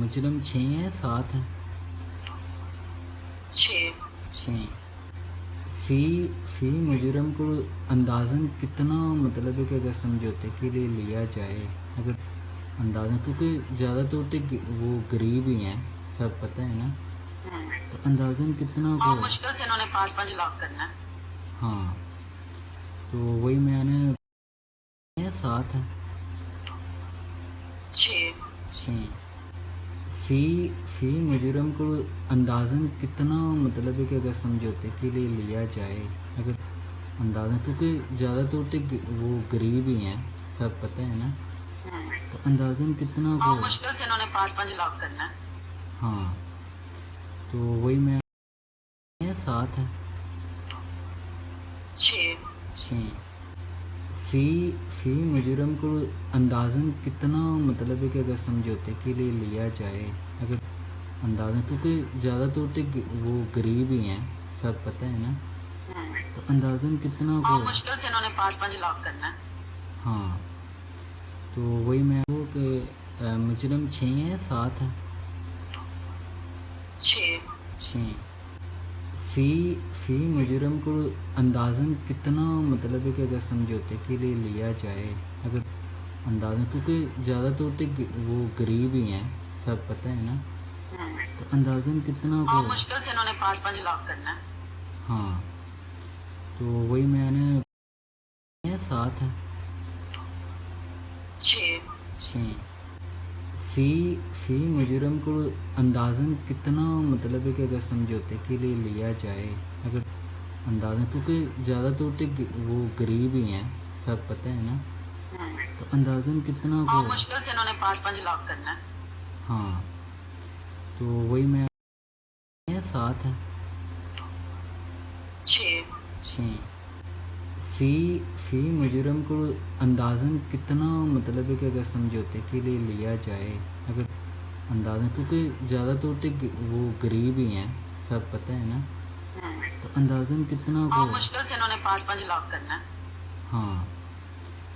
مجرم 6 ہیں 7 ہیں 6 فی مجرم کو اندازاً کتنا مطلب ہے کہ اگر سمجھوتے کے لیے لیا جائے اگر اندازاً کیونکہ زیادہ طور پہ وہ غریب ہی ہیں سب پتہ ہے نا تو اندازاً کتنا کو مشکل سے انہوں نے 5 لاکھ کرنا ہے. ہاں تو وہی میں نے 7 ہے 6 فی مجرم کو اندازاً کتنا مطلب ہے کہ اگر سمجھوتے کے لیے لیا جائے اگر اندازاً کیونکہ زیادہ طور پہ وہ غریب ہی ہیں سب پتہ ہے نا تو اندازاً کتنا کو مشکل سے انہوں نے 5 لاکھ کرنا ہے. ہاں تو وہی میں 7 ہے 6 فی مجرم کو اندازاً کتنا مطلب ہے کہ اگر سمجھوتے کے لیے لیا جائے اگر اندازاً کیونکہ زیادہ طور پہ وہ غریب ہی ہیں سب پتہ ہے نا تو اندازاً کتنا کو مشکل سے انہوں نے 5 لاکھ کرنا ہے. ہاں تو وہی میں وہ کہ مجرم 6 ہیں 7 ہے 6 فی مجرم کو اندازاً کتنا مطلب ہے کہ اگر سمجھوتے کے لیے لیا جائے اگر اندازاً کیونکہ زیادہ طور پہ وہ غریب ہی ہیں سب پتہ ہے نا تو اندازاً کتنا کو مشکل سے انہوں نے 5 لاکھ کرنا ہے. ہاں تو وہی میں نے 7 ہے 6 فی مجرم کو اندازاً کتنا مطلب ہے کہ اگر سمجھوتے کے لیے لیا جائے اگر اندازاً کیونکہ زیادہ طور پہ وہ غریب ہی ہیں سب پتہ ہے نا تو اندازاً کتنا کو مشکل سے انہوں نے 5 لاکھ کرنا ہے. ہاں تو وہی میں 7 ہے 6 فی مجرم کو اندازاً کتنا مطلب ہے کہ اگر سمجھوتے کے لیے لیا جائے اگر اندازاً کیونکہ زیادہ طور پہ وہ غریب ہی ہیں سب پتہ ہے نا تو اندازاً کتنا کو مشکل سے انہوں نے 5 لاکھ کرنا ہے. ہاں